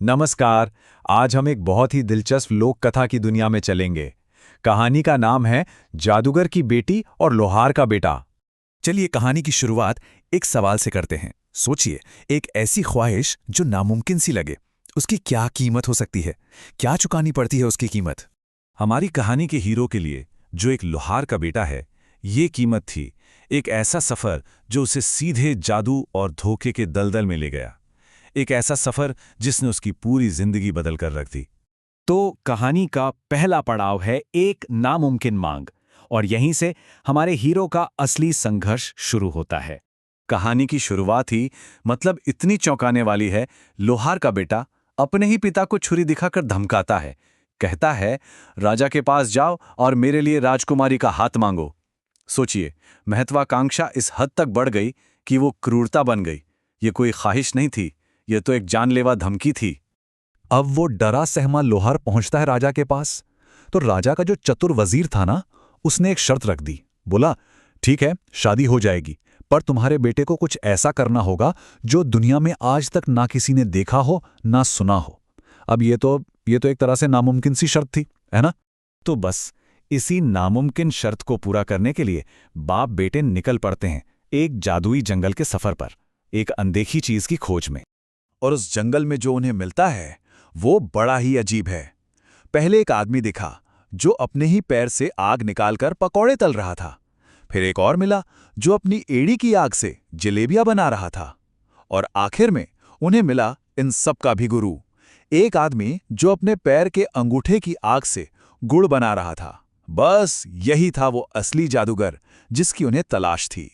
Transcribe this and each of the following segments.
नमस्कार। आज हम एक बहुत ही दिलचस्प लोक कथा की दुनिया में चलेंगे। कहानी का नाम है जादूगर की बेटी और लोहार का बेटा। चलिए कहानी की शुरुआत एक सवाल से करते हैं। सोचिए, एक ऐसी ख्वाहिश जो नामुमकिन सी लगे, उसकी क्या कीमत हो सकती है? क्या चुकानी पड़ती है उसकी कीमत? हमारी कहानी के हीरो के लिए, जो एक लोहार का बेटा है, ये कीमत थी एक ऐसा सफर जो उसे सीधे जादू और धोखे के दलदल में ले गया। एक ऐसा सफर जिसने उसकी पूरी जिंदगी बदल कर रख दी। तो कहानी का पहला पड़ाव है एक नामुमकिन मांग, और यहीं से हमारे हीरो का असली संघर्ष शुरू होता है। कहानी की शुरुआत ही मतलब इतनी चौंकाने वाली है। लोहार का बेटा अपने ही पिता को छुरी दिखाकर धमकाता है। कहता है, राजा के पास जाओ और मेरे लिए राजकुमारी का हाथ मांगो। सोचिए, महत्वाकांक्षा इस हद तक बढ़ गई कि वो क्रूरता बन गई। ये कोई ख्वाहिश नहीं थी, ये तो एक जानलेवा धमकी थी। अब वो डरा सहमा लोहार पहुंचता है राजा के पास। तो राजा का जो चतुर वजीर था ना, उसने एक शर्त रख दी। बोला, ठीक है, शादी हो जाएगी, पर तुम्हारे बेटे को कुछ ऐसा करना होगा जो दुनिया में आज तक ना किसी ने देखा हो ना सुना हो। अब ये तो एक तरह से नामुमकिन सी शर्त थी, है ना? तो बस इसी नामुमकिन शर्त को पूरा करने के लिए बाप बेटे निकल पड़ते हैं एक जादुई जंगल के सफर पर, एक अनदेखी चीज की खोज में। और उस जंगल में जो उन्हें मिलता है वो बड़ा ही अजीब है। पहले एक आदमी दिखा जो अपने ही पैर से आग निकालकर पकौड़े तल रहा था। फिर एक और मिला जो अपनी एड़ी की आग से जलेबियां बना रहा था। और आखिर में उन्हें मिला इन सब का भी गुरु, एक आदमी जो अपने पैर के अंगूठे की आग से गुड़ बना रहा था। बस यही था वो असली जादूगर जिसकी उन्हें तलाश थी।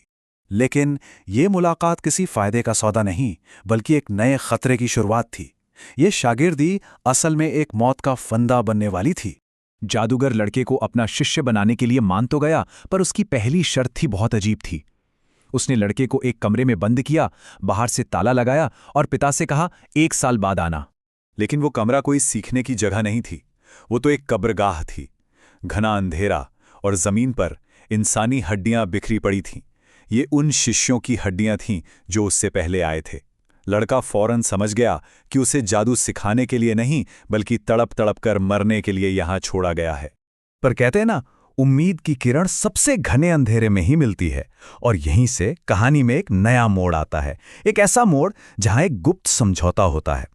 लेकिन ये मुलाकात किसी फायदे का सौदा नहीं, बल्कि एक नए खतरे की शुरुआत थी। ये शागिर्दी असल में एक मौत का फंदा बनने वाली थी। जादूगर लड़के को अपना शिष्य बनाने के लिए मान तो गया, पर उसकी पहली शर्त थी बहुत अजीब थी। उसने लड़के को एक कमरे में बंद किया, बाहर से ताला लगाया और पिता से कहा, 1 साल बाद आना। लेकिन वो कमरा कोई सीखने की जगह नहीं थी, वो तो एक कब्रगाह थी। घना अंधेरा और जमीन पर इंसानी हड्डियां बिखरी पड़ी थीं। ये उन शिष्यों की हड्डियां थीं जो उससे पहले आए थे। लड़का फौरन समझ गया कि उसे जादू सिखाने के लिए नहीं, बल्कि तड़प तड़प कर मरने के लिए यहां छोड़ा गया है। पर कहते हैं ना, उम्मीद की किरण सबसे घने अंधेरे में ही मिलती है। और यहीं से कहानी में एक नया मोड़ आता है, एक ऐसा मोड़ जहां एक गुप्त समझौता होता है।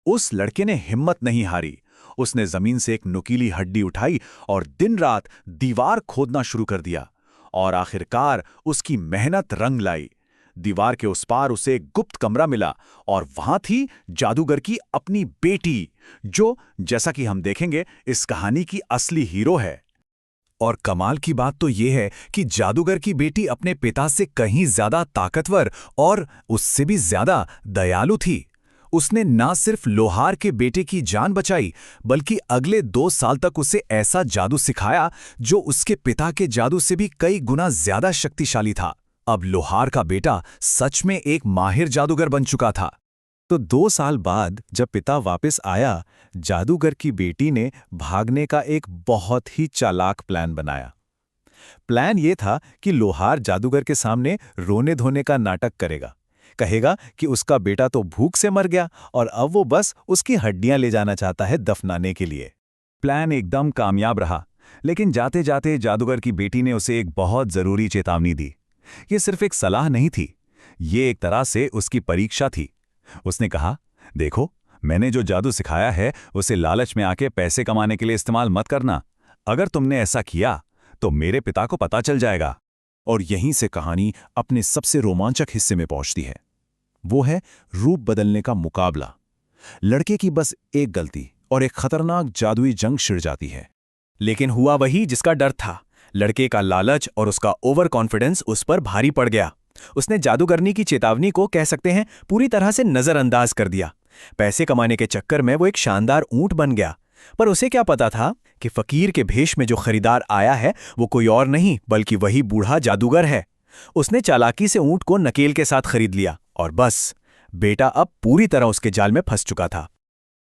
उस लड़के ने हिम्मत नहीं हारी। उसने जमीन से एक नुकीली हड्डी उठाई और दिन रात दीवार खोदना शुरू कर दिया। और आखिरकार उसकी मेहनत रंग लाई। दीवार के उस पार उसे एक गुप्त कमरा मिला, और वहां थी जादूगर की अपनी बेटी, जो, जैसा कि हम देखेंगे, इस कहानी की असली हीरो है। और कमाल की बात तो यह है कि जादूगर की बेटी अपने पिता से कहीं ज्यादा ताकतवर और उससे भी ज्यादा दयालु थी। उसने ना सिर्फ लोहार के बेटे की जान बचाई, बल्कि अगले 2 साल तक उसे ऐसा जादू सिखाया जो उसके पिता के जादू से भी कई गुना ज्यादा शक्तिशाली था। अब लोहार का बेटा सच में एक माहिर जादूगर बन चुका था। तो 2 साल बाद जब पिता वापस आया, जादूगर की बेटी ने भागने का एक बहुत ही चालाक प्लान बनाया। प्लान ये था कि लोहार जादूगर के सामने रोने धोने का नाटक करेगा। कहेगा कि उसका बेटा तो भूख से मर गया और अब वो बस उसकी हड्डियां ले जाना चाहता है दफनाने के लिए। प्लान एकदम कामयाब रहा, लेकिन जाते जाते जादूगर की बेटी ने उसे एक बहुत जरूरी चेतावनी दी। ये सिर्फ एक सलाह नहीं थी, ये एक तरह से उसकी परीक्षा थी। उसने कहा, देखो, मैंने जो जादू सिखाया है उसे लालच में आके पैसे कमाने के लिए इस्तेमाल मत करना। अगर तुमने ऐसा किया तो मेरे पिता को पता चल जाएगा। और यहीं से कहानी अपने सबसे रोमांचक हिस्से में पहुंचती है। वो है रूप बदलने का मुकाबला। लड़के की बस एक गलती और एक खतरनाक जादुई जंग छिड़ जाती है। लेकिन हुआ वही जिसका डर था। लड़के का लालच और उसका ओवर कॉन्फिडेंस उस पर भारी पड़ गया। उसने जादूगरनी की चेतावनी को, कह सकते हैं, पूरी तरह से नजरअंदाज कर दिया। पैसे कमाने के चक्कर में वो एक शानदार ऊंट बन गया। पर उसे क्या पता था कि फकीर के भेष में जो खरीदार आया है वो कोई और नहीं, बल्कि वही बूढ़ा जादूगर है। उसने चालाकी से ऊंट को नकेल के साथ खरीद लिया, और बस बेटा अब पूरी तरह उसके जाल में फंस चुका था।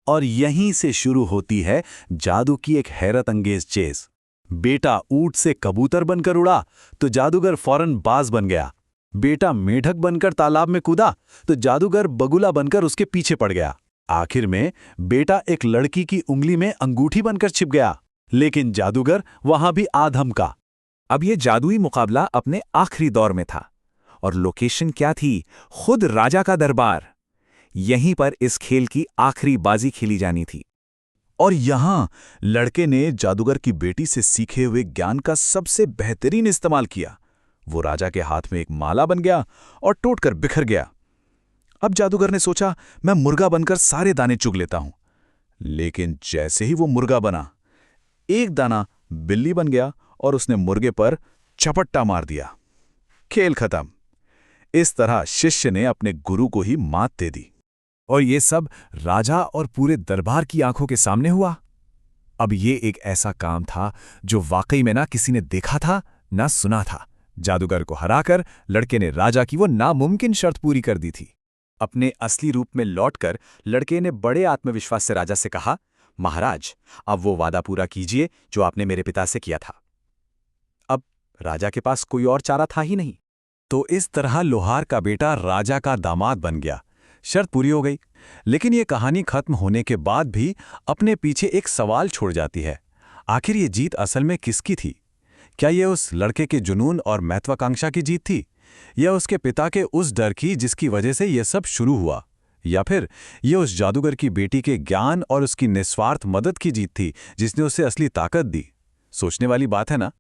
और यहीं से शुरू होती है जादू की एक हैरत अंगेज चेज। बेटा ऊंट से कबूतर बनकर उड़ा तो जादूगर फौरन बाज बन गया। बेटा मेढक बनकर तालाब में कूदा तो जादूगर बगुला बनकर उसके पीछे पड़ गया। आखिर में बेटा एक लड़की की उंगली में अंगूठी बनकर छिप गया, लेकिन जादूगर वहां भी आधमका। अब ये जादुई मुकाबला अपने आखिरी दौर में था और लोकेशन क्या थी? खुद राजा का दरबार। यहीं पर इस खेल की आखिरी बाजी खेली जानी थी। और यहां लड़के ने जादूगर की बेटी से सीखे हुए ज्ञान का सबसे बेहतरीन इस्तेमाल किया। वो राजा के हाथ में एक माला बन गया और टूटकर बिखर गया। अब जादूगर ने सोचा, मैं मुर्गा बनकर सारे दाने चुग लेता हूं। लेकिन जैसे ही वो मुर्गा बना, एक दाना बिल्ली बन गया और उसने मुर्गे पर चपट्टा मार दिया। खेल खत्म। इस तरह शिष्य ने अपने गुरु को ही मात दे दी। और ये सब राजा और पूरे दरबार की आंखों के सामने हुआ। अब ये एक ऐसा काम था जो वाकई में ना किसी ने देखा था ना सुना था। जादूगर को हराकर लड़के ने राजा की वो नामुमकिन शर्त पूरी कर दी थी। अपने असली रूप में लौटकर लड़के ने बड़े आत्मविश्वास से राजा से कहा, महाराज, अब वो वादा पूरा कीजिए जो आपने मेरे पिता से किया था। अब राजा के पास कोई और चारा था ही नहीं। तो इस तरह लोहार का बेटा राजा का दामाद बन गया। शर्त पूरी हो गई। लेकिन ये कहानी खत्म होने के बाद भी अपने पीछे एक सवाल छोड़ जाती है। आखिर ये जीत असल में किसकी थी? क्या ये उस लड़के के जुनून और महत्वाकांक्षा की जीत थी, या उसके पिता के उस डर की जिसकी वजह से यह सब शुरू हुआ, या फिर ये उस जादूगर की बेटी के ज्ञान और उसकी निस्वार्थ मदद की जीत थी जिसने उसे असली ताकत दी? सोचने वाली बात है ना।